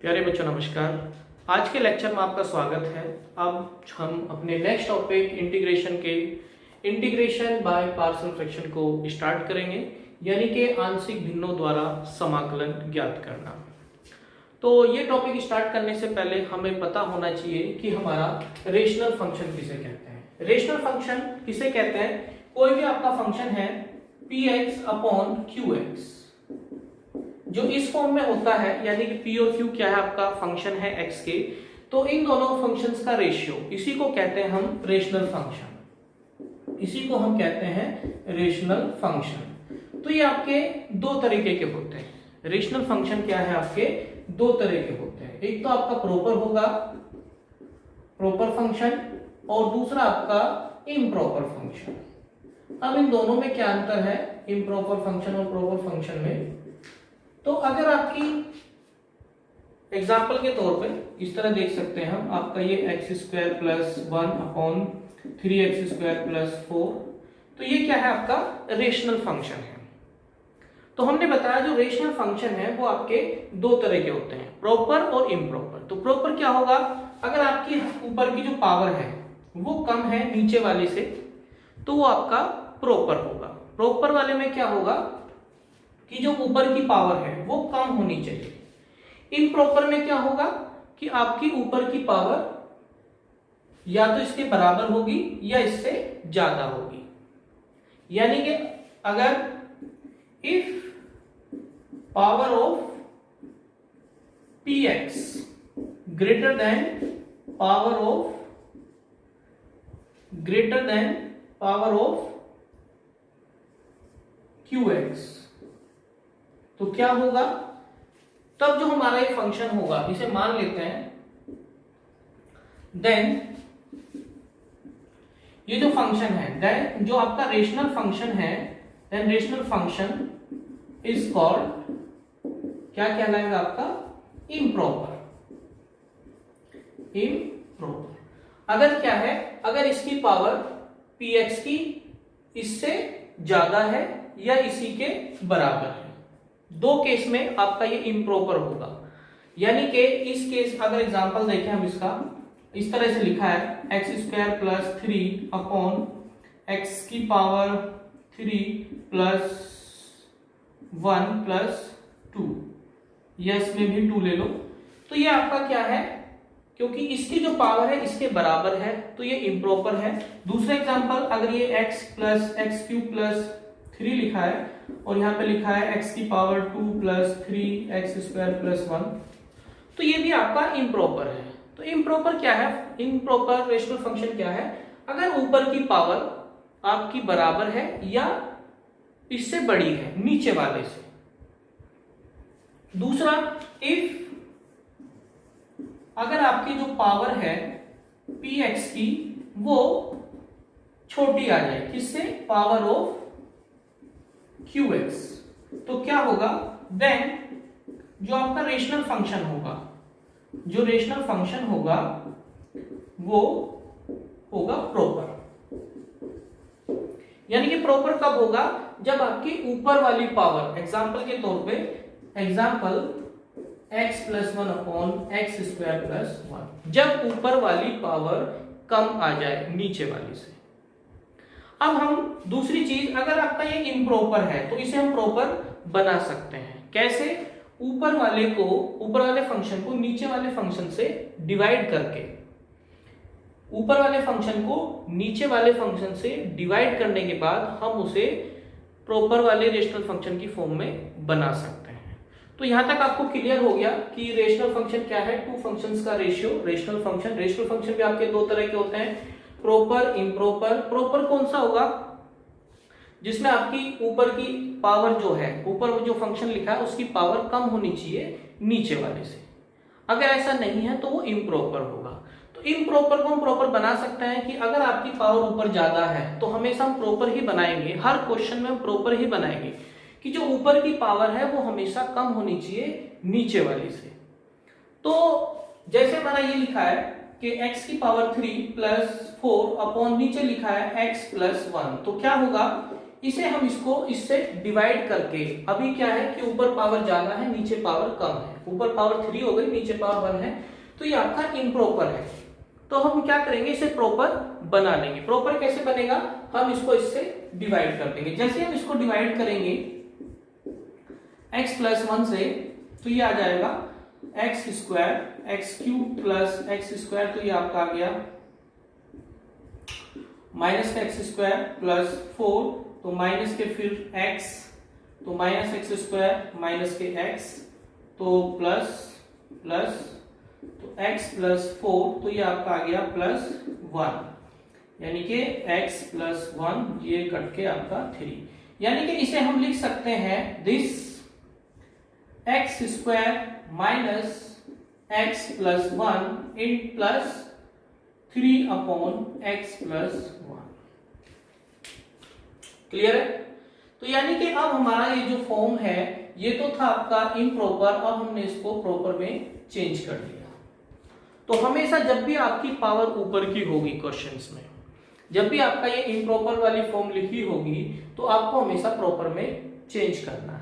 प्यारे बच्चों नमस्कार। आज के लेक्चर में आपका स्वागत है। अब हम अपने next topic integration by partial fraction को स्टार्ट करेंगे, यानी कि आंशिक भिन्नों द्वारा समाकलन ज्ञात करना। तो ये टॉपिक स्टार्ट करने से पहले हमें पता होना चाहिए कि हमारा रेशनल फंक्शन किसे कहते हैं। रेशनल फंक्शन किसे कहते हैं? कोई भी आपका फंक्शन है px अपॉन qx जो इस फॉर्म में होता है, यानी कि p और q क्या है, आपका फंक्शन है x के, तो इन दोनों फंक्शंस का रेशियो, इसी को कहते हैं हम रेशनल फंक्शन। इसी को हम कहते हैं रेशनल फंक्शन। तो ये आपके दो तरीके के होते हैं। रेशनल फंक्शन क्या है, आपके दो तरह के होते हैं। एक तो आपका प्रॉपर होगा, प्रॉपर फंक्शन, और दूसरा आपका इम्प्रॉपर फंक्शन। अब इन दोनों में क्या अंतर है, इम्प्रॉपर फंक्शन और प्रॉपर फंक्शन में? तो अगर आपकी एग्जाम्पल के तौर पे इस तरह देख सकते हैं हम, आपका ये x square plus 1 upon 3x square plus 4, तो ये क्या है, आपका रेशनल फंक्शन है। तो हमने बताया जो रेशनल फंक्शन है वो आपके दो तरह के होते हैं, प्रॉपर और इम्प्रॉपर। तो प्रॉपर क्या होगा, अगर आपकी ऊपर की जो पावर है वो कम है नीचे वाले से, तो वो आपका प्रॉपर होगा। प्रॉपर वाले में क्या होगा कि जो ऊपर की पावर है वो कम होनी चाहिए। इम्प्रॉपर में क्या होगा कि आपकी ऊपर की पावर या तो इसके बराबर होगी या इससे ज्यादा होगी। यानी कि अगर if power of px greater than power of qx, तो क्या होगा, तब जो हमारा ये फंक्शन होगा, इसे मान लेते हैं, देन ये जो फंक्शन है, देन जो आपका रेशनल फंक्शन है, then rational function is called, क्या कहलाएगा आपका, इम्प्रॉपर। अगर क्या है, अगर इसकी पावर px की इससे ज्यादा है या इसी के बराबर है, दो केस में आपका ये इम्प्रॉपर होगा। यानी कि इस केस, अगर एग्जांपल देखें हम इसका, इस तरह से लिखा है x square plus 3 upon x की पावर 3 प्लस 1 प्लस 2, या इसमें भी 2 ले लो, तो ये आपका क्या है, क्योंकि इसकी जो पावर है इसके बराबर है, तो ये इम्प्रॉपर है। दूसरा एग्जांपल, अगर ये x plus x cube plus 3 लिखा है और यहाँ पे लिखा है x की power 2 plus 3x square plus 1, तो ये भी आपका इम्प्रॉपर है। तो इम्प्रॉपर क्या है, इम्प्रॉपर रेशनल फंक्शन क्या है, अगर ऊपर की पावर आपकी बराबर है या इससे बड़ी है नीचे वाले से। दूसरा, इफ अगर आपकी जो पावर है px की वो छोटी आ जाए, किससे, पावर ऑफ qx, तो क्या होगा, देन जो आपका रेशनल फंक्शन होगा, जो रेशनल फंक्शन होगा वो होगा प्रॉपर। यानी कि प्रॉपर कब होगा, जब आपकी ऊपर वाली पावर, एग्जांपल के तौर पे, example x plus 1 upon x square plus 1, जब ऊपर वाली पावर कम आ जाए नीचे वाली से। अब हम दूसरी चीज, अगर आपका ये इम्प्रॉपर है तो इसे हम प्रॉपर बना सकते हैं। कैसे? ऊपर वाले फंक्शन को नीचे वाले फंक्शन से डिवाइड करके, ऊपर वाले फंक्शन को नीचे वाले फंक्शन से डिवाइड करने के बाद हम उसे प्रॉपर वाले रेशनल फंक्शन की फॉर्म में बना सकते हैं। तो यहां तक आपको क्लियर हो गया कि रेशनल फंक्शन क्या है, टू फंक्शंस का रेशियो, रेशनल फंक्शन भी आपके दो तरह के होते हैं, प्रॉपर, इम्प्रॉपर। प्रॉपर कौन सा होगा, जिसमें आपकी ऊपर की पावर जो है, ऊपर जो फंक्शन लिखा है उसकी पावर कम होनी चाहिए नीचे वाले से। अगर ऐसा नहीं है तो वो इम्प्रॉपर होगा। तो इम्प्रॉपर को हम प्रॉपर बना सकते हैं कि अगर आपकी पावर ऊपर ज्यादा है तो हमेशा हम प्रॉपर ही बनाएंगे, हर क्वेश्चन में हम प्रॉपर ही बनाएंगे कि जो ऊपर की पावर है वो हमेशा कम होनी चाहिए नीचे वाली से। तो जैसे हमारा ये लिखा है कि x की पावर 3 प्लस 4 अपॉन नीचे लिखा है x प्लस 1, तो क्या होगा, इसे हम इससे डिवाइड करके, अभी क्या है कि ऊपर पावर ज्यादा है नीचे पावर कम है, ऊपर पावर 3 हो गई, नीचे पावर 1 है, तो ये आपका इम्प्रॉपर है। तो हम क्या करेंगे, इसे प्रॉपर बना लेंगे। प्रॉपर कैसे बनेगा, हम इसको इससे डिवाइड कर देंगे। जैसे हम इसको डिवाइड करेंगे x प्लस 1 से, तो ये आ जाएगा x square x cube plus x square, तो ये आपका आ गया माइनस का एक्स स्क्वायर प्लस 4, तो माइनस के फिर x, तो माइनस एक्स स्क्वायर माइनस के x, तो प्लस प्लस, तो x प्लस 4, तो ये आपका आ गया प्लस 1, यानी कि x प्लस 1 ये कट के आपका 3, यानी कि इसे हम लिख सकते हैं this x square minus x plus 1 in plus 3 upon x plus 1। Clear है? तो यानी कि अब हमारा ये जो फॉर्म है ये तो था आपका इम्प्रॉपर, अब हमने इसको प्रॉपर में चेंज कर दिया। तो हमेशा जब भी आपकी पावर ऊपर की होगी क्वेश्चंस में, जब भी आपका ये इम्प्रॉपर वाली फॉर्म लिखी होगी, तो आपको हमेशा प्रॉपर में चेंज करना है।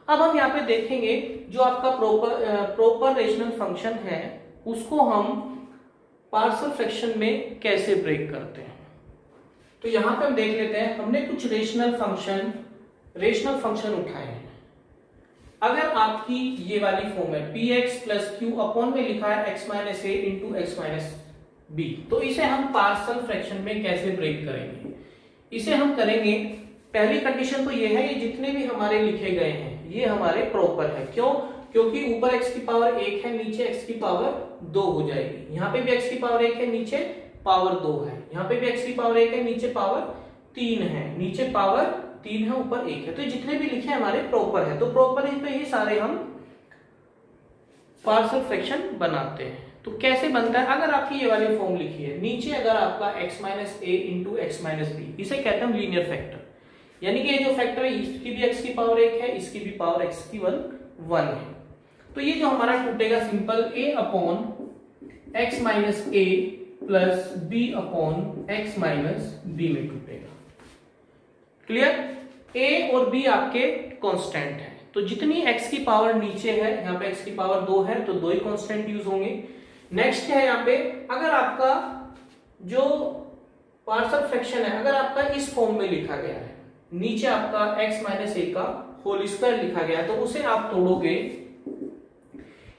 अब हम यहाँ पे देखेंगे जो आपका प्रॉपर रेशनल फंक्शन है उसको हम पार्शियल फ्रैक्शन में कैसे ब्रेक करते हैं। तो यहां पे हम देख लेते हैं, हमने कुछ रेशनल फंक्शन उठाए हैं। अगर आपकी ये वाली फॉर्म है P x plus Q, upon में लिखा है एक्स माइनस ए इंटू एक्स माइनस बी, तो इसे हम पार्शियल फ्रैक्शन में कैसे ब्रेक करेंगे। इसे हम करेंगे, पहली कंडीशन तो ये है ये जितने भी हमारे लिखे गए हैं ये हमारे प्रॉपर है। क्यों? क्योंकि ऊपर x की पावर 1 है, नीचे x की पावर 2 हो जाएगी। यहाँ पे भी x की पावर 1 है, नीचे पावर 2 है। यहाँ पे भी x की पावर 1 है, नीचे पावर 3 है, नीचे पावर 3 है, ऊपर 1 है। तो जितने भी लिखे हमारे प्रॉपर है, तो प्रॉपर पे ही सारे हम पार्शियल फ्रैक्शन बनाते हैं। तो कैसे बनता है, अगर आपकी ये वाली फॉर्म लिखी है, नीचे अगर आपका x माइनस ए इंटू एक्स माइनस बी, इसे कहते हैं हम लीनियर फैक्टर, यानी कि ये जो फैक्टर है इसकी भी x की पावर 1 है, इसकी भी पावर x की 1 है। तो ये जो हमारा टूटेगा simple a upon x minus a plus b upon x minus b में टूटेगा। क्लियर? a और b आपके कांस्टेंट है, तो जितनी x की पावर नीचे है, यहाँ पे x की पावर 2 है तो 2 ही कांस्टेंट यूज होंगे। नेक्स्ट है यहाँ पे, अगर आपका जो पार्शियल फ्रैक्शन है अगर आपका इस फॉर्म में लिखा गया है, नीचे आपका x माइनस ए का होल स्क्वायर लिखा गया है, तो उसे आप तोड़ोगे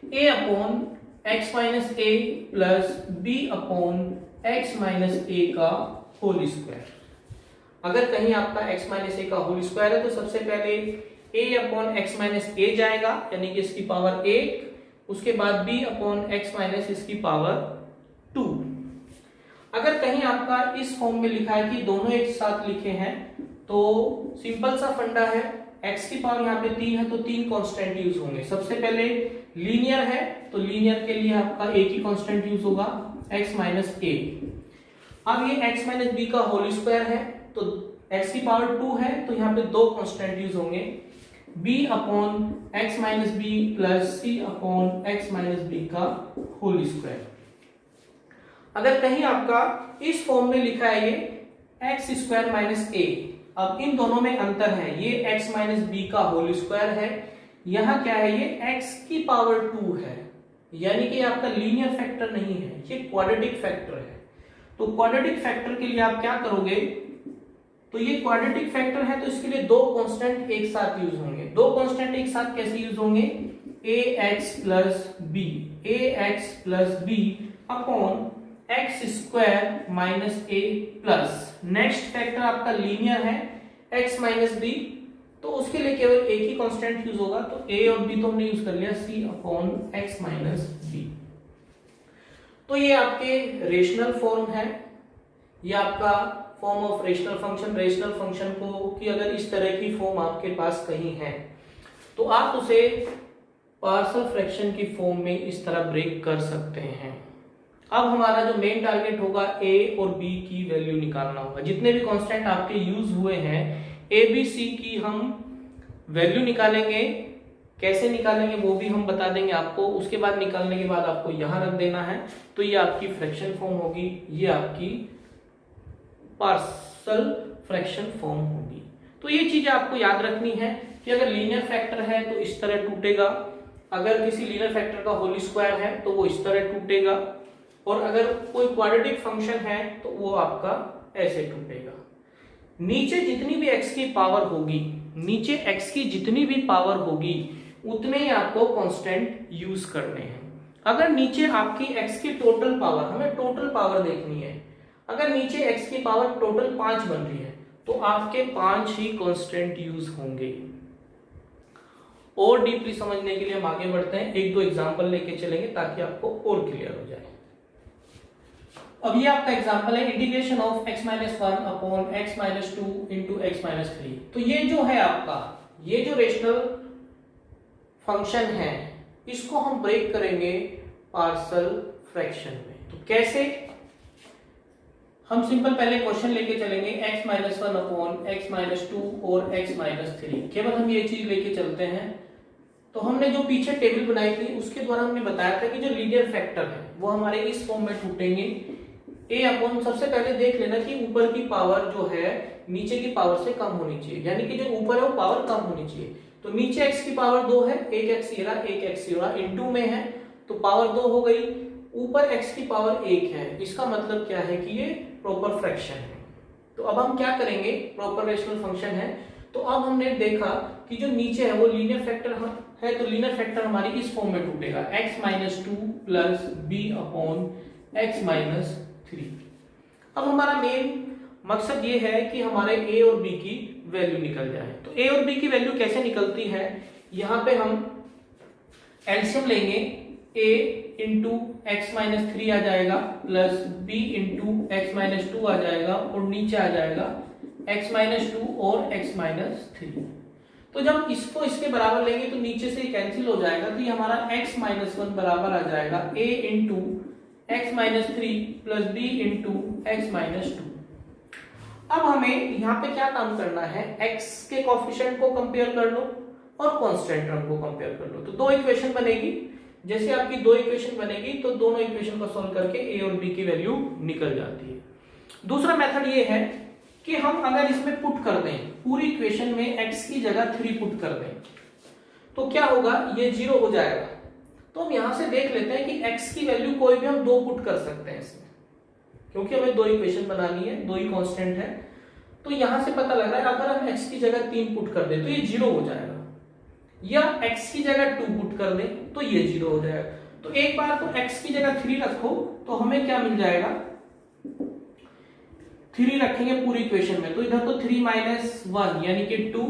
a upon x minus a plus b upon x minus a का होल स्क्वायर। अगर कहीं आपका x माइनस ए का होल स्क्वायर है तो सबसे पहले a अपॉन एक्स माइनस ए जाएगा, यानी कि इसकी पावर 1, उसके बाद b अपॉन एक्स माइनस इसकी पावर 2। अगर कहीं आपका इस फॉर्म में लिखा है कि दोनों एक साथ लिखे हैं, तो सिंपल सा फंडा है, x की पावर यहाँ पे 3 है तो 3 कांस्टेंट यूज होंगे। सबसे पहले लीनियर है तो लीनियर के लिए आपका एक ही कांस्टेंट यूज होगा, x माइनस ए। अब ये x माइनस बी का होल स्क्वायर है तो x की पावर 2 है तो यहाँ पे 2 कांस्टेंट यूज होंगे, b upon x minus b plus c upon x minus b का होल स्क्वायर। अगर कहीं आपका इस फॉर्म में लिखा है ये एक्स स्क्वायर माइनस ए, अब इन दोनों में अंतर है, ये x माइनस बी का होल स्क्वायर है, यहाँ क्या है ये x की पावर 2 है, यानी कि आपका लीनियर फैक्टर नहीं है, ये क्वाड्रेटिक फैक्टर है। तो क्वाड्रेटिक फैक्टर के लिए आप क्या करोगे, तो ये क्वाड्रेटिक फैक्टर है तो इसके लिए 2 कांस्टेंट एक साथ यूज होंगे। 2 कांस्टेंट एक साथ कैसे यूज होंगे, ax plus b upon x square minus a plus, next factor आपका लीनियर है x माइनस बी, तो उसके लिए केवल एक ही कांस्टेंट यूज होगा, तो a और b तो हमने यूज कर लिया c upon x minus b. तो ये आपके रेशनल फॉर्म है, ये आपका form of rational function. Rational function को कि अगर इस तरह की फॉर्म आपके पास कहीं है तो आप उसे पार्शियल फ्रैक्शन की फॉर्म में इस तरह ब्रेक कर सकते हैं। अब हमारा जो मेन टारगेट होगा a और b की वैल्यू निकालना होगा। जितने भी कांस्टेंट आपके यूज हुए हैं a b c की हम वैल्यू निकालेंगे, कैसे निकालेंगे वो भी हम बता देंगे आपको। उसके बाद निकालने के बाद आपको यहां रख देना है, तो ये आपकी फ्रैक्शन फॉर्म होगी, ये आपकी पार्शियल फ्रैक्शन फॉर्म होगी। तो ये चीजें आपको याद रखनी है कि अगर लीनियर फैक्टर है तो इस तरह टूटेगा, अगर किसी लीनियर फैक्टर का होल स्क्वायर है तो वो इस तरह टूटेगा, और अगर कोई क्वाड्रेटिक फंक्शन है तो वो आपका ऐसे टूटेगा। नीचे जितनी भी x की पावर होगी, नीचे x की जितनी भी पावर होगी उतने ही आपको कांस्टेंट यूज करने हैं। अगर नीचे आपकी x की टोटल पावर, हमें टोटल पावर देखनी है, अगर नीचे x की पावर टोटल 5 बन रही है तो आपके 5 ही कांस्टेंट यूज होंगे। और डीपली समझने के लिए हम आगे बढ़ते हैं, एक दो एग्जांपल लेके चलेंगे ताकि आपको और क्लियर हो जाए। अब ये आपका एग्जांपल है integration of x minus 1 upon x minus 2 into x minus 3। तो ये जो है आपका, ये जो रेशनल फंक्शन है इसको हम ब्रेक करेंगे पार्शियल फ्रैक्शन में। तो कैसे? हम सिंपल पहले क्वेश्चन लेके चलेंगे x minus 1 upon x minus 2 और x माइनस 3। केवल हम ये चीज लेके चलते हैं। तो हमने जो पीछे टेबल बनाई थी उसके द्वारा हमने बताया था कि जो लीनियर फैक्टर है वो हमारे इस फॉर्म में टूटेंगे। a अपॉन, सबसे पहले देख लेना कि ऊपर की पावर जो है नीचे की पावर से कम होनी चाहिए, यानी कि जो ऊपर है वो पावर कम होनी चाहिए। तो नीचे x की पावर 2 है, एक x ये रहा, एक x ये रहा, इनटू में है तो पावर 2 हो गई, ऊपर x की पावर 1 है। इसका मतलब क्या है कि ये प्रॉपर फ्रैक्शन है। तो अब हम क्या करेंगे, प्रॉपर रेशनल फंक्शन है तो अब हमने देखा कि जो नीचे है वो लीनियर फैक्टर है, तो लीनियर फैक्टर हमारी इस फॉर्म में टूटेगा x minus 2 plus b upon x minus 3। अब हमारा मेन मकसद ये है कि हमारे a और b की वैल्यू निकल जाए। तो a और b की वैल्यू कैसे निकलती है, यहाँ पे हम एलसीएम लेंगे, a इंटू एक्स माइनस 3 आ जाएगा plus b into x minus 2 आ जाएगा और नीचे आ जाएगा x माइनस 2 और x माइनस 3। तो जब इसको इसके बराबर लेंगे तो नीचे से कैंसिल हो जाएगा, तो ये हमारा x माइनस 1 बराबर आ जाएगा a into x minus 3 plus b into x minus 2। अब हमें यहाँ पे क्या काम करना है, x के कोफिशिएंट को कंपेयर कर लो और कांस्टेंट टर्म को कंपेयर कर लो। तो दो इक्वेशन बनेगी, जैसे आपकी दो इक्वेशन बनेगी तो दोनों इक्वेशन को सॉल्व करके a और b की वैल्यू निकल जाती है। दूसरा मेथड ये है कि हम अगर इसमें पुट कर दें, पूरी इक्वेशन में x की जगह 3 पुट कर दें तो क्या होगा, ये 0 हो जाएगा। तो हम यहां से देख लेते हैं कि x की वैल्यू कोई भी हम 2 पुट कर सकते हैं इसमें, क्योंकि हमें दो इक्वेशन बनानी है, दो ही कांस्टेंट है। तो यहां से पता लग रहा है अगर हम x की जगह 3 पुट कर दें तो ये 0 हो जाएगा, या x की जगह 2 पुट कर दें तो ये 0 हो जाएगा। तो एक बार तो x की जगह 3 रखो तो हमें क्या मिल जाएगा, 3 रखेंगे पूरी इक्वेशन में तो इधर तो 3 माइनस 1 यानी कि 2,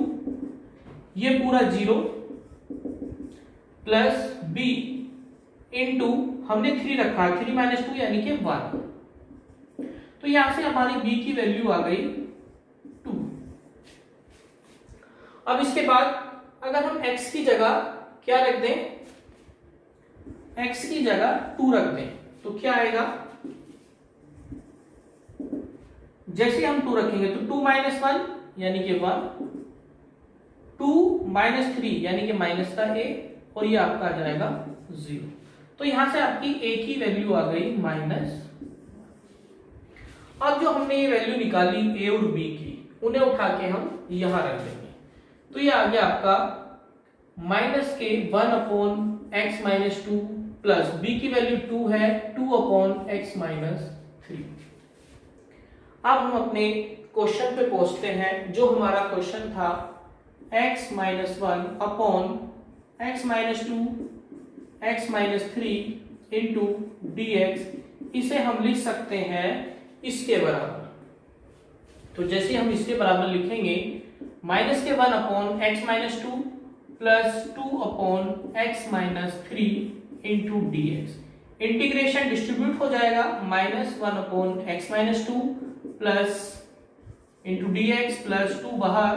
ये पूरा 0 प्लस b इंटू हमने 3 रखा, 3 माइनस 2 यानी कि 1। तो यहां से हमारी b की वैल्यू आ गई 2। अब इसके बाद अगर हम x की जगह क्या रख दें, x की जगह 2 रख दें तो क्या आएगा, जैसे हम 2 रखेंगे तो 2 माइनस 1 यानी कि 1, 2 माइनस 3 यानी कि माइनस का a और ये आपका आ जाएगा 0। तो यहां से आपकी a की वैल्यू आ गई माइनस। अब जो हमने ये वैल्यू निकाली a और b की, उन्हें उठा के हम यहां रख देंगे तो ये आ गया आपका माइनस के 1 upon x minus 2 plus b की वैल्यू 2 है 2 अपॉन एक्स माइनस 3। अब हम अपने क्वेश्चन पे पहुंचते हैं। जो हमारा क्वेश्चन था x minus 1 upon x minus 2 x minus 3 into D x, इसे हम लिख सकते हैं इसके बराबर। तो जैसे हम इसके बराबर लिखेंगे माइनस के 1 upon x minus 2 plus 2 upon x minus 3 into D x, integration distribute हो जाएगा minus 1 upon x minus 2 plus into D x plus 2 बाहर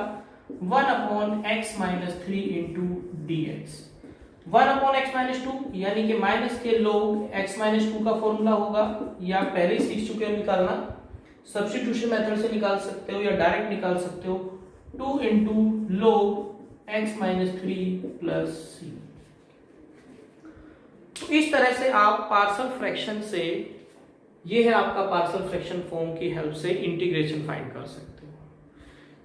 1 upon x minus 3 into D x. 1 upon x minus 2 यानी कि minus के लोग x minus 2 का formula होगा, या पहले ही सीख चुके हो निकालना, सब्स्टिट्यूशन मेथड से निकाल सकते हो या डायरेक्ट निकाल सकते हो, 2 इंटू लोग एक्स माइनस 3 प्लस सी। तो इस तरह से आप पार्शियल फ्रैक्शन से, ये है आपका पार्शियल फ्रैक्शन फॉर्म की हेल्प से इंटीग्रेशन फाइंड कर सकते हो।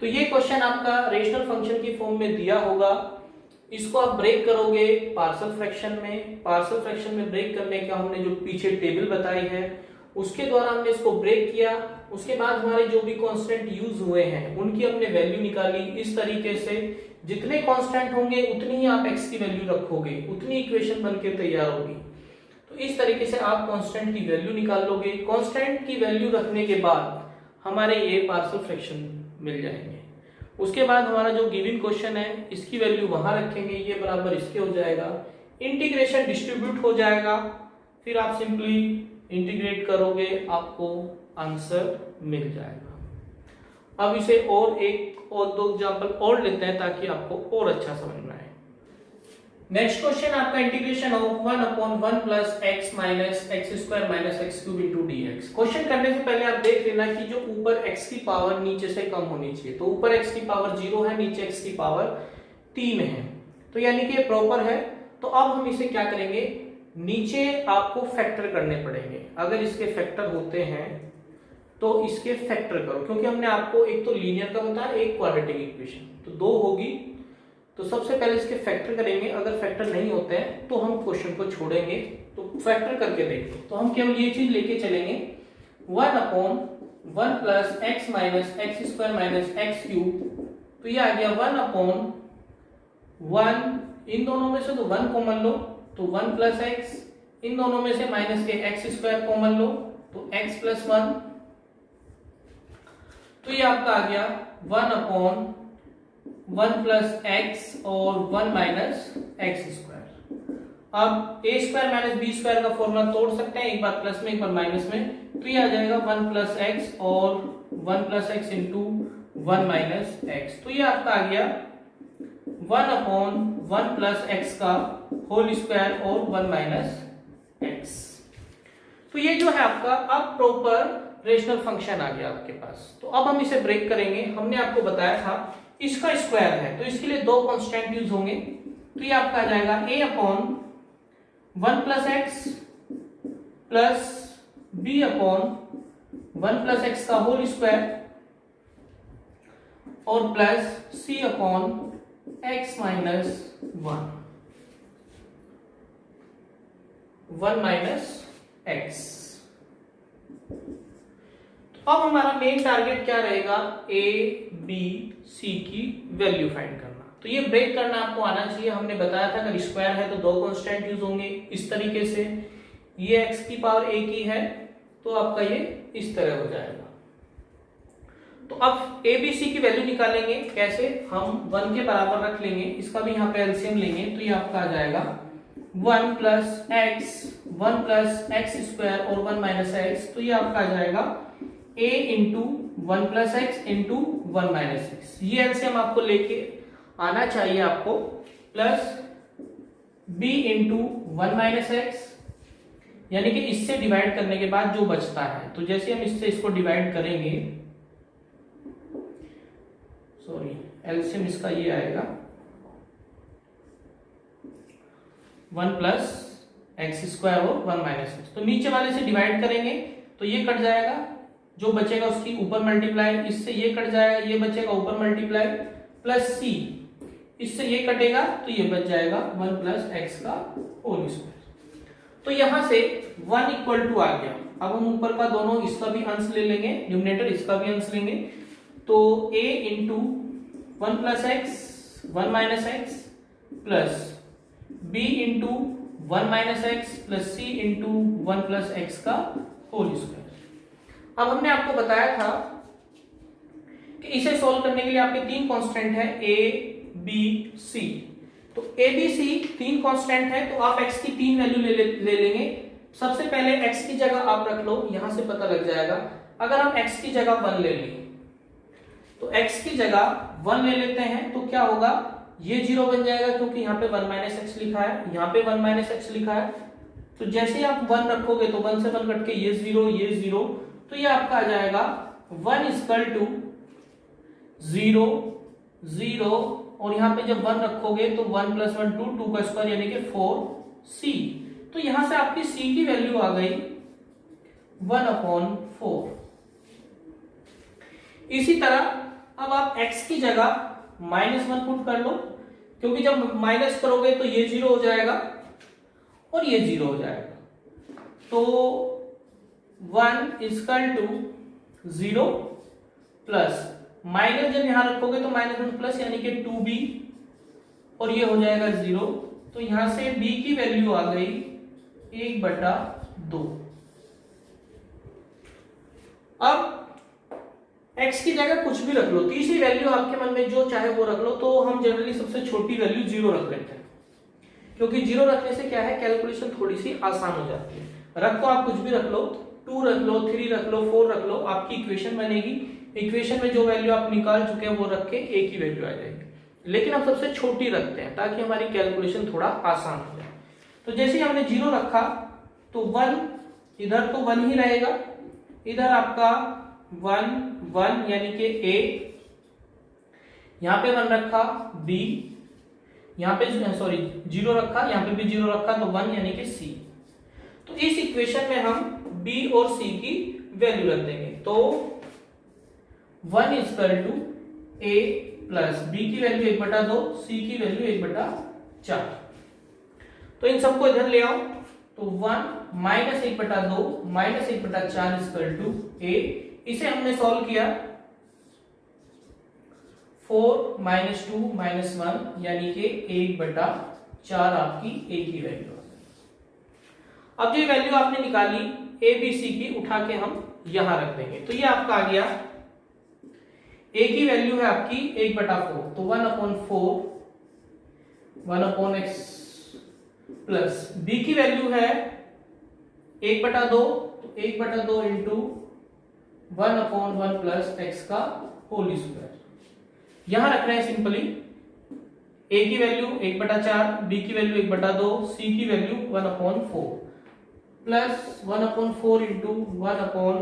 तो ये क्वेश्चन आपका रेशनल फंक्शन की फॉर्म में दिया होगा, इसको आप ब्रेक करोगे पार्शियल फ्रैक्शन में। पार्शियल फ्रैक्शन में ब्रेक करने का हमने जो पीछे टेबल बताई है उसके द्वारा हमने इसको ब्रेक किया। उसके बाद हमारे जो भी कांस्टेंट यूज हुए हैं उनकी हमने वैल्यू निकाली। इस तरीके से जितने कांस्टेंट होंगे उतनी ही आप x की वैल्यू रखोगे, उतनी इक्वेशन बनके तैयार होगी। तो इस तरीके से आप कांस्टेंट की वैल्यू निकाल लोगे। कांस्टेंट की वैल्यू रखने के बाद हमारे ये पार्शियल फ्रैक्शन मिल जाएंगे। उसके बाद हमारा जो गिवन क्वेश्चन है इसकी वैल्यू वहां रखेंगे, ये बराबर इसके हो जाएगा। इंटीग्रेशन डिस्ट्रीब्यूट हो जाएगा, फिर आप सिंपली इंटीग्रेट करोगे, आपको आंसर मिल जाएगा। अब इसे और एक और दो एग्जांपल और लेते हैं ताकि आपको और अच्छा समझ में आए। नेक्स्ट क्वेश्चन आपका integration of 1/1 plus x minus x square minus x cube into dx। Question करने से पहले आप देख लेना कि जो ऊपर x की पावर नीचे से कम होनी चाहिए। तो ऊपर x की पावर 0 है, नीचे x की पावर 3 है, तो यानी कि ये प्रॉपर है। तो अब हम इसे क्या करेंगे, नीचे आपको फैक्टर करने पड़ेंगे। अगर इसके फैक्टर होते हैं तो इसके फैक्टर करो, क्योंकि हमने आपको एक तो लीनियर का बताया, एक क्वाड्रेटिक इक्वेशन, तो 2 होगी। तो सबसे पहले इसके फैक्टर करेंगे। अगर फैक्टर नहीं होते हैं तो हम क्वेश्चन को छोड़ेंगे, तो फैक्टर करके देखते हैं। तो हम केवल ये चीज लेके चलेंगे, 1/1 plus x minus x square minus x cube. तो ये आ गया 1/1, इन दोनों में से तो 1 कॉमन लो, तो 1 प्लस एक्स, इन दोनों में से माइनस के एक्स स्क्वायर कॉमन लो, तो x प्लस 1। तो ये आपका आ गया 1/1 प्लस एक्स और 1 माइनस एक्स स्क्वायर। अब ए स्क्वायर माइनस बी स्क्वायर का फॉर्मूला तोड़ सकते हैं, एक बार प्लस में एक बार माइनस में। तो ये आ जाएगा 1 प्लस एक्स और 1 plus x into 1 minus x. तो ये आपका आ गया 1/1 प्लस एक्स का होल स्क्वायर और 1 माइनस एक्स। तो ये जो है आपका अब प्रॉपर रेशनल फंक्शन आ गया आपके पास। तो अब हम इसे ब्रेक करेंगे। हमने आपको बताया था इसका स्क्वायर है, तो इसके लिए 2 कांस्टेंट यूज होंगे। तो ये आपका आ जाएगा a/1 plus x plus b/1 plus x का होल स्क्वायर और plus c/x minus 1 minus x. अब हमारा मेन टारगेट क्या रहेगा, ए बी सी की वैल्यू फाइंड करना। तो ये ब्रेक करना आपको आना चाहिए। हमने बताया था अगर स्क्वायर है तो 2 कांस्टेंट यूज होंगे इस तरीके से। ये x की पावर a की है तो आपका ये इस तरह हो जाएगा। तो अब a b c की वैल्यू निकालेंगे कैसे, हम 1 के बराबर रख लेंगे, इसका भी यहाँ पे एलसीएम लेंगे। तो ये आपका आ जाएगा 1 प्लस एक्स स्क्वायर और 1 माइनस एक्स। तो ये आपका आ जाएगा a into 1 plus x into 1 minus x. ये एलसीएम आपको लेके आना चाहिए आपको, plus b into 1 minus x, यानी कि इससे डिवाइड करने के बाद जो बचता है। तो जैसे हम इससे इसको डिवाइड करेंगे, सॉरी एलसीएम इसका ये आएगा 1 प्लस एक्स स्क्वायर और 1 माइनस एक्स। तो नीचे वाले से डिवाइड करेंगे तो ये कट जाएगा, जो बचेगा उसकी ऊपर मल्टीप्लाई, इससे ये कट जाएगा, ये बचेगा ऊपर मल्टीप्लाई, प्लस सी, इससे ये कटेगा तो ये बच जाएगा 1 प्लस एक्स का होल स्क्वायर। तो यहां से 1 इक्वल टू आ गया। अब हम ऊपर का दोनों इसका भी अंश ले लेंगे, न्यूमरेटर इसका भी अंश लेंगे। तो a into 1 plus x 1 minus x plus b into 1 minus x plus c into 1 plus x का होल स्क्वायर। अब हमने आपको बताया था कि इसे सोल्व करने के लिए आपके 3 कांस्टेंट है a b c। तो a b c 3 कांस्टेंट है, तो आप x की 3 वैल्यू ले लेंगे। सबसे पहले x की जगह आप रख लो, यहां से पता लग जाएगा। अगर हम x की जगह 1 ले लें तो x की जगह 1 ले लेते हैं तो क्या होगा, ये 0 बन जाएगा क्योंकि यहाँ पे 1 माइनस एक्स लिखा है, यहाँ पे 1 माइनस एक्स लिखा है। तो जैसे ही आप 1 रखोगे तो 1 से 1 कट के ये 0 ये 0, तो ये आपका आ जाएगा 1 इक्वल टू 0 0, और यहाँ पे जब 1 रखोगे तो 1 प्लस 1 2 का स्क्वायर यानी कि 4c। तो यहां से आपकी c की वैल्यू आ गई 1/4। इसी तरह अब आप x की जगह -1 पुट कर लो, क्योंकि जब माइनस करोगे तो ये 0 हो जाएगा और ये 0 हो जाएगा। तो 1 इक्वल टू 0 प्लस माइनस जब यहां रखोगे तो माइनस में प्लस यानी कि 2b और ये हो जाएगा 0। तो यहां से b की वैल्यू आ गई 1/2। अब x की जगह कुछ भी रख लो, तीसरी वैल्यू आपके मन में जो चाहे वो रख लो। तो हम जनरली सबसे छोटी वैल्यू 0 रख लेते हैं, क्योंकि 0 रखने से क्या है, कैलकुलेशन थोड़ी सी आसान हो जाती है। रखो आप कुछ भी रख लो, 2 रख लो, 3 रख लो, 4 रख लो, आपकी इक्वेशन बनेगी। इक्वेशन में जो वैल्यू आप निकाल चुके हैं वो रख के एक ही वैल्यू आ जाएगी। लेकिन हम सबसे छोटी रखते हैं ताकि हमारी कैलकुलेशन थोड़ा आसान हो जाए। तो जैसे हमने 0 रखा तो 1 इधर तो 1 ही रहेगा, इधर आपका 1 यानी कि a, यहां पे 1 रखा b, यहां पे 0 रखा, यहां पे भी 0 रखा तो 1 यानी कि c। तो इस इक्वेशन में हम b और c की वैल्यू रख देंगे। तो 1 equal to a plus b की वैल्यू 1/2, c की वैल्यू 1/4। तो इन सबको इधर ले आओ। तो 1 minus 1/2 minus 1/4 equal to a। इसे हमने सॉल्व किया, 4 माइनस 2 माइनस 1 यानी कि 1/4 आपकी a की वैल्यू। अब ये वैल्यू आपने निकाली a b c की, उठा के हम यहां रख देंगे। तो ये आपका आ गया, a की वैल्यू है आपकी 1/4, तो 1/4 1/x प्लस b की वैल्यू है 1/2, तो 1/2 इंटू 1/1 प्लस x का होल स्क्वायर। यहां रख रहे हैं सिंपली, a की वैल्यू 1/4, b की वैल्यू 1/2, c की वैल्यू 1/4 प्लस 1/4 इंटू 1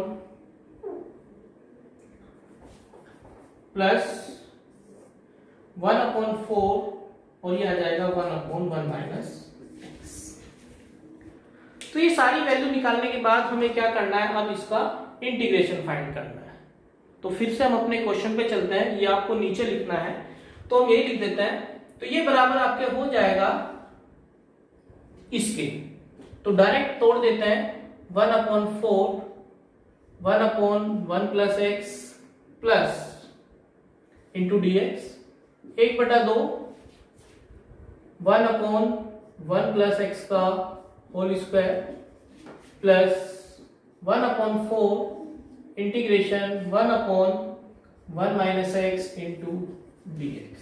प्लस 1/4 और ये आ जाएगा 1/1 माइनस x। तो ये सारी वैल्यू निकालने के बाद हमें क्या करना है, अब इसका इंटीग्रेशन फाइंड करना है। तो फिर से हम अपने क्वेश्चन पे चलते हैं, ये आपको नीचे लिखना है तो हम यही लिख देते हैं। तो ये बराबर आपके हो जाएगा इसके, तो डायरेक्ट तोड़ देते हैं, 1/4 1/1 plus x plus into dx 1/2 1/1 plus x का whole square plus 1/4 integration 1/1 minus x into dx।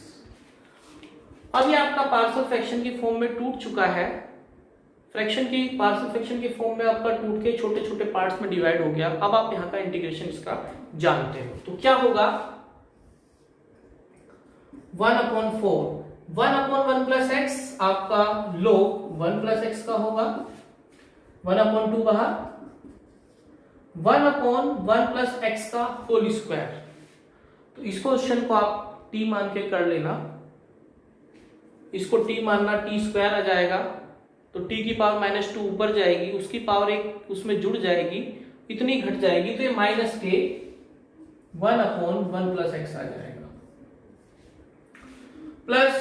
अब ये आपका पार्शियल फ्रैक्शन की फॉर्म में टूट चुका है। फ्रैक्शन की पार्शियल फ्रैक्शन की फॉर्म में आपका टूट के छोटे छोटे पार्ट्स में डिवाइड हो गया। अब आप यहाँ का इंटीग्रेशन इसका जानते हो, तो क्या होगा, 1/4 1/1 प्लस x आपका log 1 प्लस x का होगा, 1/2 बाहर, 1/1 प्लस x का होल स्क्वायर। तो इस क्वेश्चन को आप t मान के कर लेना, इसको t मानना, t स्क्वायर आ जाएगा तो t की पावर -2 ऊपर जाएगी, उसकी पावर एक उसमें जुड़ जाएगी, इतनी घट जाएगी तो ये माइनस के 1/1 प्लस x आ जाएगा प्लस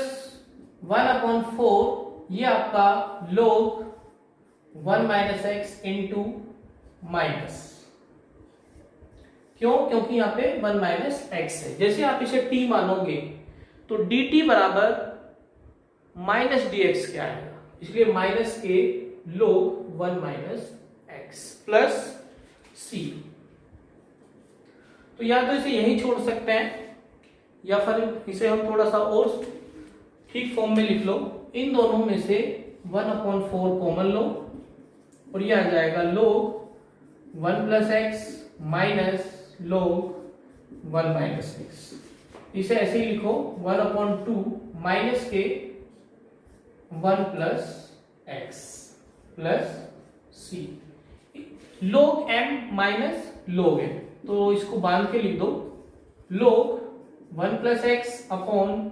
1/4 ये आपका log 1 minus x into minus, क्यों, क्योंकि यहाँ पे 1 माइनस x है। जैसे आप इसे t मानोगे तो dt बराबर माइनस dx क्या आएगा, इसलिए माइनस के log 1 minus x plus c। तो या तो इसे यहीं छोड़ सकते हैं या फिर इसे हम थोड़ा सा और ठीक फॉर्म में लिख लो। इन दोनों में से 1/4 कॉमन लो और ये आ जाएगा log 1 plus x minus log 1 minus x. इसे ऐसे ही लिखो 1/2 माइनस के 1 प्लस एक्स प्लस सी, log m minus log m, तो इसको बांध के लिख दो, log 1 plus x upon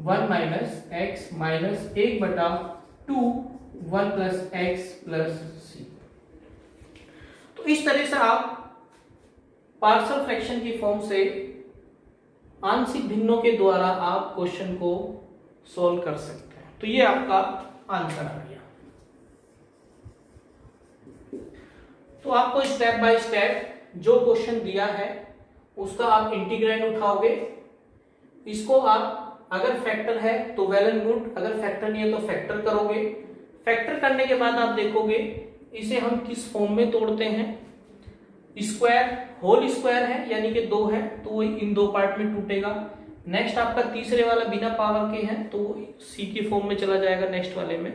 1 minus x minus 1/2 1 plus x plus c. तो इस तरह से आप पार्शियल फ्रैक्शन की फॉर्म से आंशिक भिन्नों के द्वारा आप क्वेश्चन को सोल्व कर सकते हैं। तो ये आपका आंसर आ गया। तो आपको स्टेप बाय स्टेप जो क्वेश्चन दिया है उसका आप इंटीग्रैंड उठाओगे, इसको आप अगर फैक्टर है तो वेल एंड गुड, अगर फैक्टर नहीं है तो फैक्टर करोगे। फैक्टर करने के बाद आप देखोगे इसे हम किस फॉर्म में तोड़ते हैं। स्क्वायर होल स्क्वायर है यानी कि 2 है तो वो इन 2 पार्ट में टूटेगा। नेक्स्ट आपका तीसरे वाला बिना पावर के है तो वो सी की फॉर्म में चला जाएगा नेक्स्ट वाले में।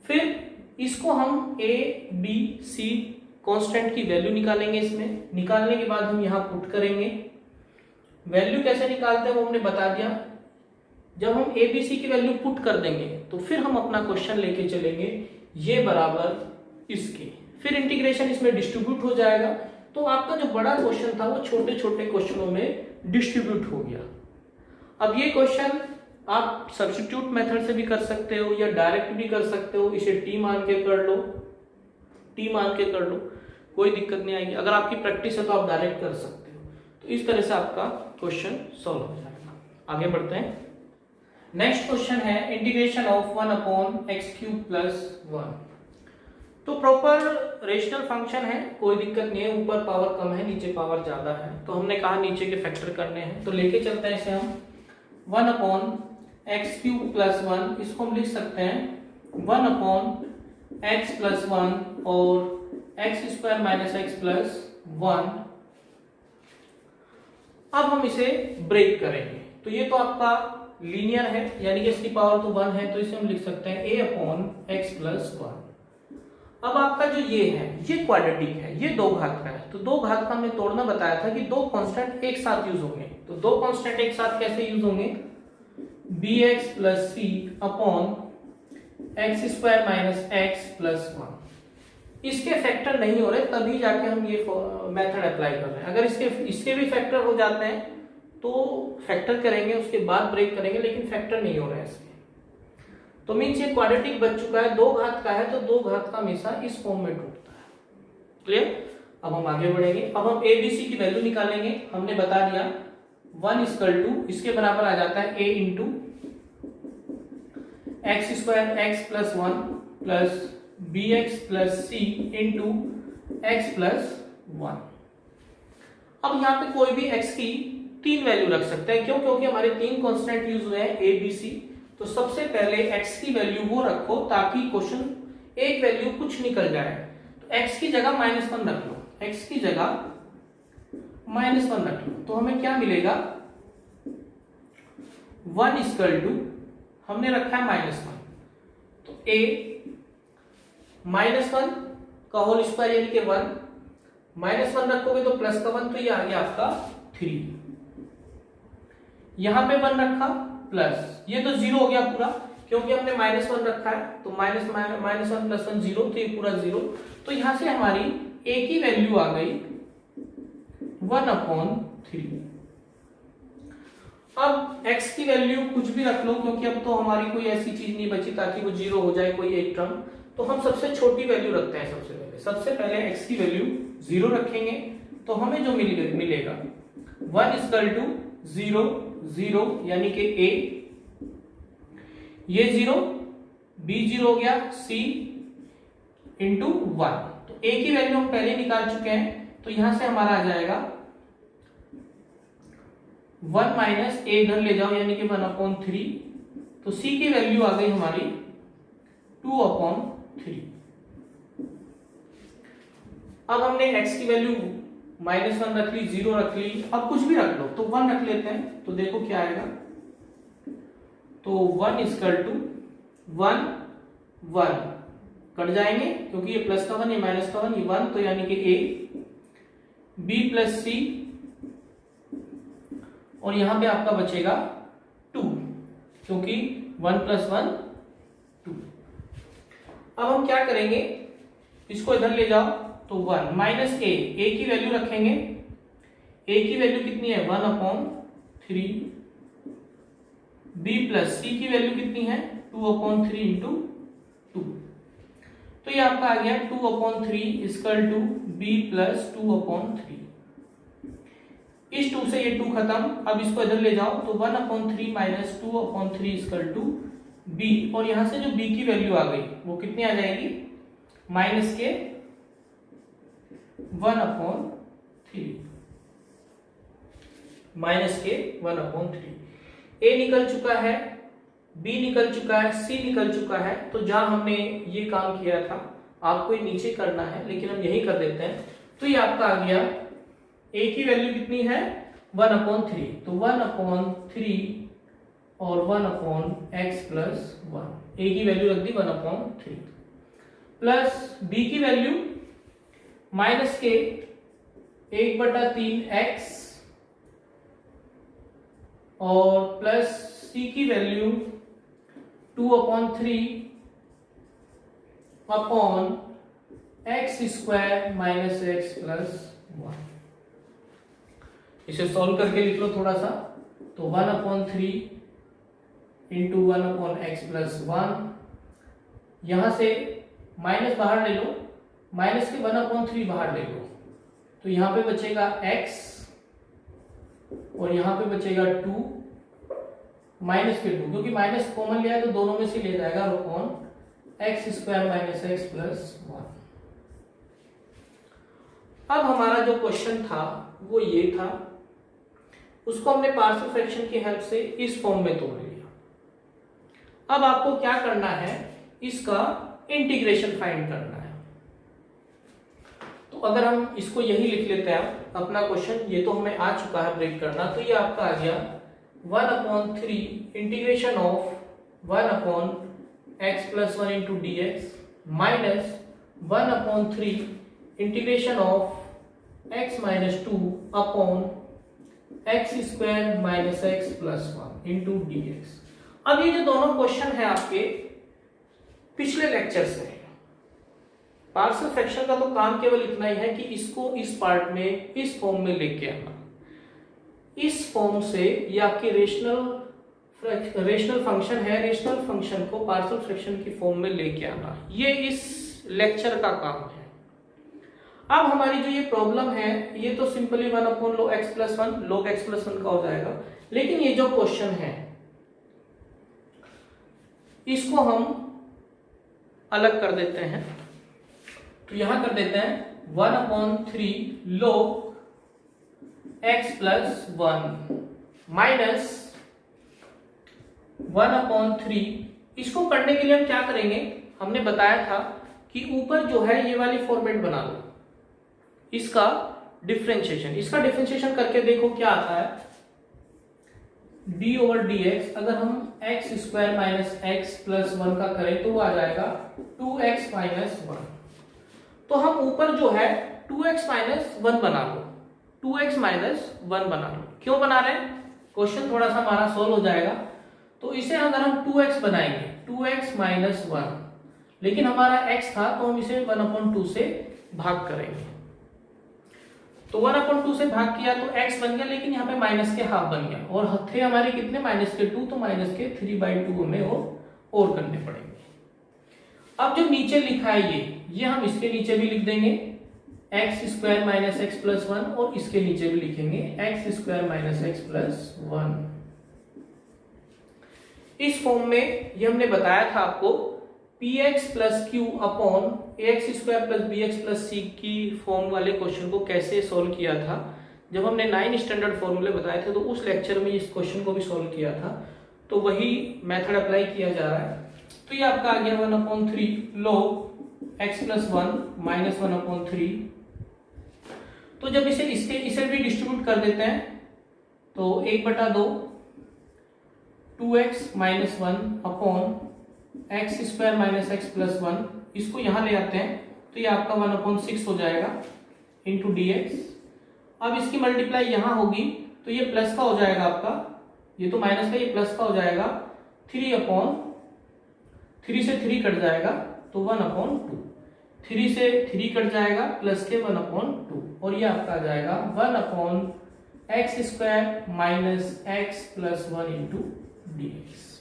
फिर इसको हम ए बी सी कांस्टेंट की वैल्यू निकालेंगे। इसमें निकालने के बाद हम यहाँ पुट करेंगे। वैल्यू कैसे निकालते हैं वो हमने बता दिया। जब हम ए बी सी की वैल्यू पुट कर देंगे तो फिर हम अपना क्वेश्चन लेके चलेंगे ये बराबर इसके, फिर इंटीग्रेशन इसमें डिस्ट्रीब्यूट हो जाएगा। तो आपका जो बड़ा क्वेश्चन था वो छोटे छोटे क्वेश्चनों में डिस्ट्रीब्यूट हो गया। अब ये क्वेश्चन आप सब्स्टिट्यूट मेथड से भी कर सकते हो या डायरेक्ट भी कर सकते हो। इसे टी मान के कर लो, टी मान के कर लो, कोई दिक्कत नहीं आएगी। अगर आपकी प्रैक्टिस है तो आप डायरेक्ट कर सकते हो। तो इस तरह से आपका क्वेश्चन सॉल्व हो जाएगा। आगे बढ़ते हैं। नेक्स्ट क्वेश्चन है इंटीग्रेशन ऑफ 1/x³ + 1। तो प्रॉपर रेशनल फंक्शन है, कोई दिक्कत नहीं है। ऊपर पावर कम है, नीचे पावर ज्यादा है, तो हमने कहा नीचे के फैक्टर करने हैं। तो लेके चलते हैं इसे हम 1/x³ + 1, इसको हम लिख सकते हैं 1/x + 1 और x² - x + 1। अब हम इसे ब्रेक करेंगे। तो ये तो आपका लीनियर है यानी कि इसकी पावर तो 1 है, तो इसे हम लिख सकते हैं a/x + 1। अब आपका जो ये है ये क्वाड्रेटिक है, ये 2 घात का है। तो 2 घात का हमने तोड़ना बताया था कि 2 कांस्टेंट एक साथ यूज होंगे। तो 2 कांस्टेंट एक साथ कैसे यूज होंगे, bx + c upon x² - x + 1। इसके फैक्टर नहीं हो रहे तभी जाके हम ये मेथड अप्लाई कर रहे हैं। अगर इसके भी फैक्टर हो जाते हैं तो फैक्टर करेंगे, उसके बाद ब्रेक करेंगे, लेकिन फैक्टर नहीं हो रहा है इसके। तो मीन्स ये क्वाड्रेटिक बच चुका है, 2 घात का है, तो 2 घात का हमेशा इस फॉर्म में टूटता है। क्लियर? अब हम आगे बढ़ेंगे। अब हम ए बी सी की वैल्यू निकालेंगे। हमने बता दिया 1 = इसके बराबर आ जाता है a × x² x + 1 plus bx + c × x + 1। अब यहाँ पे कोई भी x की 3 वैल्यू रख सकते हैं। क्यों? क्योंकि हमारे 3 कांस्टेंट यूज हुए हैं a b c। तो सबसे पहले x की वैल्यू वो रखो ताकि क्वेश्चन एक वैल्यू कुछ निकल जाए। तो x की जगह -1 रख लो, x की जगह -1 रख लो। तो हमें क्या मिलेगा, 1 = हमने रखा है -1, तो a -1 का होल स्क्वायर यानी कि 1, -1 रखोगे तो प्लस का 1, तो ये आ गया आपका 3। यहां पे 1 रखा प्लस, ये तो 0 हो गया पूरा क्योंकि हमने -1 रखा है। तो -1 + 1 0, तो ये पूरा 0। तो यहां से हमारी a की वैल्यू आ गई 1/3। अब x की वैल्यू कुछ भी रख लो क्योंकि अब तो हमारी कोई ऐसी चीज नहीं बची ताकि वो 0 हो जाए कोई एक टर्म। तो हम सबसे छोटी वैल्यू रखते हैं। सबसे पहले x की वैल्यू 0 रखेंगे तो हमें जो मिलेगा 1 = 0 0 यानी कि a, ये 0, b 0 हो गया, c × 1। तो a की वैल्यू हम पहले निकाल चुके हैं, तो यहां से हमारा आ जाएगा 1 - a इधर ले जाओ यानी कि 1/3। तो c की वैल्यू आ गई हमारी 2/3। अब हमने x की वैल्यू -1 रख ली, 0 रख ली, अब कुछ भी रख लो, तो 1 रख लेते हैं। तो देखो क्या आएगा, तो 1 = 1 1 कट जाएंगे क्योंकि ये प्लस का 1, ये माइनस का 1, ये 1, तो यानी कि a, b + c, और यहां पे आपका बचेगा 2 क्योंकि 1 + 1 2। अब हम क्या करेंगे, इसको इधर ले जाओ, तो 1 - a की वैल्यू रखेंगे। a की वैल्यू कितनी है 1/3, b + c की वैल्यू कितनी है 2/3 × 2। तो ये आपका आ गया 2/3 = b + 2/3। इस 2 से ये 2 खत्म, अब इसको इधर ले जाओ तो 1/3 माइनस 2/3 इक्वल टू बी, और यहां से जो बी की वैल्यू आ गई वो कितनी आ जाएगी, माइनस के 1/3, माइनस के 1/3। ए निकल चुका है, बी निकल चुका है, सी निकल चुका है। तो जहां हमने ये काम किया था आपको ये नीचे करना है, लेकिन हम यही कर देते हैं। तो ये आपका आ गया, ए की वैल्यू कितनी है 1/3, तो 1/3 और 1/x+1, ए की वैल्यू रख दी 1/3, प्लस बी की वैल्यू माइनस के 1/3x और प्लस सी की value 2/3 upon x² minus x+1। इसे सॉल्व करके लिख लो थोड़ा सा, तो 1/3 इंटू 1/x+1, यहां से माइनस बाहर ले लो, माइनस के 1/3 बाहर ले लो, तो यहां पे बचेगा x और यहां पे बचेगा 2 माइनस के 2, क्योंकि माइनस कॉमन लिया है तो दोनों में से ले जाएगा अपॉन x² माइनस x+1। अब हमारा जो क्वेश्चन था वो ये था, उसको हमने पार्शियल फ्रैक्शन की हेल्प से इस फॉर्म में तोड़ लिया। अब आपको क्या करना है, इसका इंटीग्रेशन फाइंड करना है। तो अगर हम इसको यही लिख लेते हैं अपना क्वेश्चन, ये तो हमें आ चुका है ब्रेक करना, तो ये आपका आ गया 1/3 integration of 1/x+1 into dx minus 1/3 integration of x minus 2 upon x² minus x+1 into dx। अब ये जो दोनों क्वेश्चन है आपके पिछले लेक्चर से, पार्शियल फ्रैक्शन का तो काम केवल इतना ही है कि इसको इस पार्ट में इस फॉर्म में लेके आना। इस फॉर्म से ये आपकी रेशनल फंक्शन है, रेशनल फंक्शन को पार्शियल फ्रैक्शन की फॉर्म में लेके आना, ये इस लेक्चर का काम है। अब हमारी जो ये प्रॉब्लम है ये तो simply 1/log x+1 log x+1 का हो जाएगा, लेकिन ये जो क्वेश्चन है इसको हम अलग कर देते हैं। तो यहां कर देते हैं 1/3 log x+1 माइनस 1/3। इसको करने के लिए हम क्या करेंगे, हमने बताया था कि ऊपर जो है ये वाली फॉर्मेट बना लो, इसका डिफरेंशिएशन करके देखो क्या आता है, d/dx। अगर हम x² माइनस x+1 का करें तो वो आ जाएगा 2x माइनस 1। तो हम ऊपर जो है 2x माइनस 1 बना लो, 2x माइनस 1 बना लो। क्यों बना रहे हैं, क्वेश्चन थोड़ा सा हमारा सोल्व हो जाएगा। तो इसे अगर हम 2x बनाएंगे 2x माइनस 1, लेकिन हमारा x था तो हम इसे 1/2 से भाग करेंगे। तो 1/2 से भाग किया तो x बन गया, लेकिन यहाँ पे माइनस के हाफ बन गया, और थे हमारे कितने माइनस के 2, तो माइनस के 3/2 हमें और करने पड़ेंगे। अब जो नीचे लिखा है ये हम इसके नीचे भी लिख देंगे x² माइनस x+1, और इसके नीचे भी लिखेंगे x² माइनस x+1। इस फॉर्म में ये हमने बताया था आपको px plus Q upon ax² plus bx plus c की फॉर्म वाले क्वेश्चन को कैसे सॉल्व किया था। जब हमने 9 स्टैंडर्ड फॉर्मूले बताए थे तो उस लेक्चर में इस क्वेश्चन को भी सॉल्व किया था, तो वही मेथड अप्लाई किया जा रहा है। तो ये आपका आ गया 1/3 log x+1 माइनस 1/3। तो जब इसे भी डिस्ट्रीब्यूट कर देते हैं तो 1/2 2x minus 1 upon x² minus x+1, इसको यहां ले आते हैं तो ये आपका 1/6 हो जाएगा इंटू dx। अब इसकी मल्टीप्लाई यहां होगी तो ये प्लस का हो जाएगा आपका, ये तो माइनस का, ये प्लस का हो जाएगा 3 से 3 कट जाएगा तो 1/2, 3 से 3 कट जाएगा प्लस के 1/2, और ये आपका आ जाएगा 1/x² minus x+1 into dx।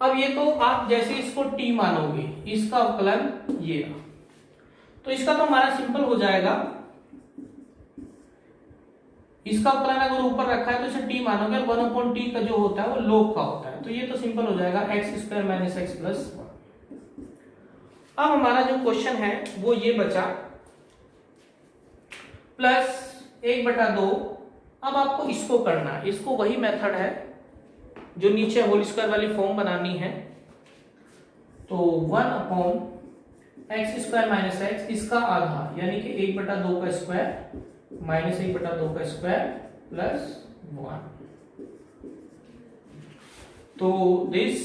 अब ये तो आप जैसे इसको t मानोगे, इसका अवकलन ये रहा, तो इसका तो हमारा सिंपल हो जाएगा इसका उत्तरायण अगर ऊपर रखा है तो इसे टी मानोगे, 1/t का जो होता है वो लोग का होता है, तो ये तो सिंपल हो जाएगा x² माइनस एक्स प्लस 1। अब हमारा जो क्वेश्चन है वो ये बचा प्लस 1/2। अब आपको इसको करना है, इसको वही मेथड है जो नीचे होल स्क्वायर वाली फॉर्म बनानी है। तो 1/x² माइनस एक्स, इसका आधा यानी कि 1/2 का स्क्वायर माइनस 1/2 का स्क्वायर प्लस 1। तो दिस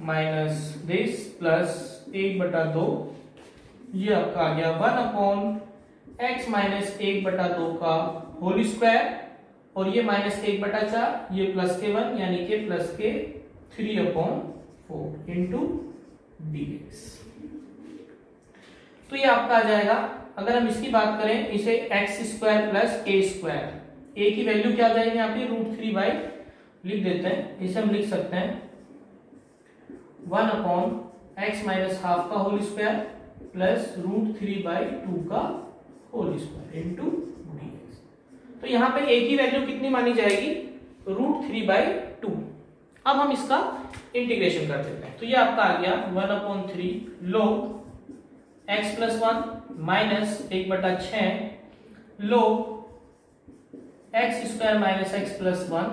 माइनस दिस प्लस 1/2, ये आपका आ गया 1/x माइनस 1/2 का होल स्क्वायर, और ये माइनस 1/4, ये प्लस के 1 यानी कि प्लस के 3/4 इंटू dx। तो ये आपका आ जाएगा, अगर हम इसकी बात करें इसे x² प्लस a², a की वैल्यू क्या आ जाएगी यहाँ पे √3 लिख देते हैं, इसे हम लिख सकते हैं 1/x माइनस हाफ का होल स्क्वायर प्लस √3/2 का होल स्क्वायर इंटू dx। तो यहाँ पे a की वैल्यू कितनी मानी जाएगी √3/2। अब हम इसका इंटीग्रेशन कर देते हैं, तो ये आपका आ गया 1/3 log x plus 1 minus 1/6 log x² minus x plus 1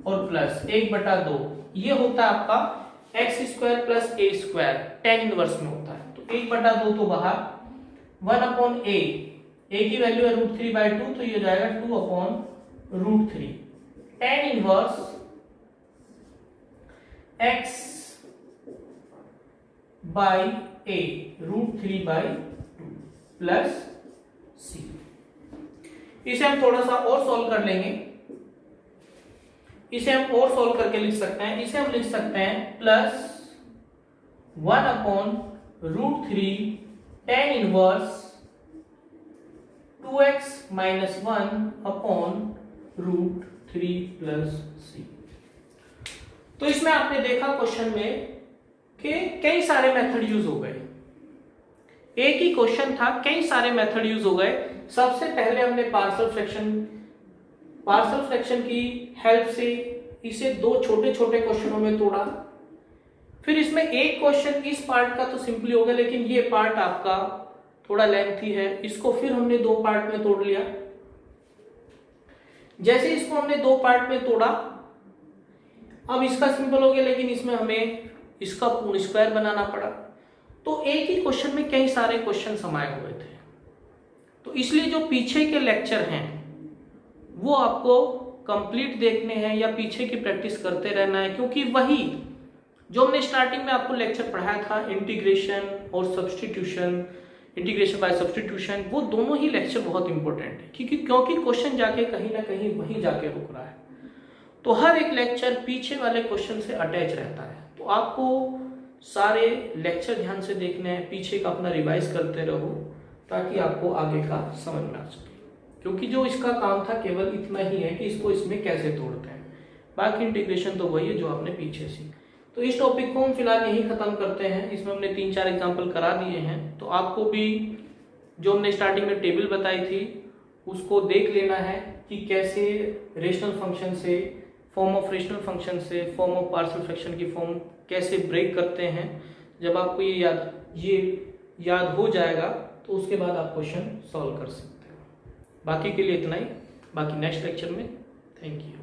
और प्लस 1/2, ये होता है आपका x² plus a², tan inverse में होता है, तो 1/2 तो बाहर, 1/a, a की वैल्यू है √3/2, तो ये हो जाएगा 2/√3 tan inverse x by a √3/2 plus c। इसे हम थोड़ा सा और सॉल्व कर लेंगे, इसे हम और सॉल्व करके लिख सकते हैं, इसे हम लिख सकते हैं plus 1/√3 tan inverse 2x minus 1/√3 plus c। तो इसमें आपने देखा क्वेश्चन में कि कई सारे मेथड यूज हो गए, एक ही क्वेश्चन था, कई सारे मेथड यूज हो गए। सबसे पहले हमने पार्शियल फ्रैक्शन की हेल्प से इसे दो छोटे छोटे क्वेश्चनों में तोड़ा, फिर इसमें एक क्वेश्चन इस पार्ट का तो सिंपली हो गया, लेकिन ये पार्ट आपका थोड़ा लेंथी है, इसको फिर हमने दो पार्ट में तोड़ लिया। जैसे इसको हमने दो पार्ट में तोड़ा, अब इसका सिंपल हो गया, लेकिन इसमें हमें इसका पूर्ण स्क्वायर बनाना पड़ा। तो एक ही क्वेश्चन में कई सारे क्वेश्चन समाये हुए थे, तो इसलिए जो पीछे के लेक्चर हैं वो आपको कंप्लीट देखने हैं या पीछे की प्रैक्टिस करते रहना है, क्योंकि वही जो हमने स्टार्टिंग में आपको लेक्चर पढ़ाया था इंटीग्रेशन और सब्स्टिट्यूशन, इंटीग्रेशन बाय सब्स्टिट्यूशन, वो दोनों ही लेक्चर बहुत इंपॉर्टेंट है, क्योंकि क्वेश्चन जाके कहीं ना कहीं वहीं जाके रुक रहा है। तो हर एक लेक्चर पीछे वाले क्वेश्चन से अटैच रहता है, तो आपको सारे लेक्चर ध्यान से देखने हैं, पीछे का अपना रिवाइज करते रहो ताकि आपको आगे का समझ में आ सके। क्योंकि जो इसका काम था केवल इतना ही है कि इसको इसमें कैसे तोड़ते हैं, बाकी इंटीग्रेशन तो वही है जो आपने पीछे सीखा। तो इस टॉपिक को हम फिलहाल यही खत्म करते हैं, इसमें हमने 3-4 एग्जाम्पल करा दिए हैं, तो आपको भी जो हमने स्टार्टिंग में टेबल बताई थी उसको देख लेना है कि कैसे रेशनल फंक्शन से, फॉर्म ऑफ रेशनल फंक्शन से फॉर्म ऑफ पार्शियल फ्रैक्शन की फॉर्म कैसे ब्रेक करते हैं। जब आपको ये याद हो जाएगा तो उसके बाद आप क्वेश्चन सॉल्व कर सकते हो। बाकी के लिए इतना ही, बाकी नेक्स्ट लेक्चर में। Thank you.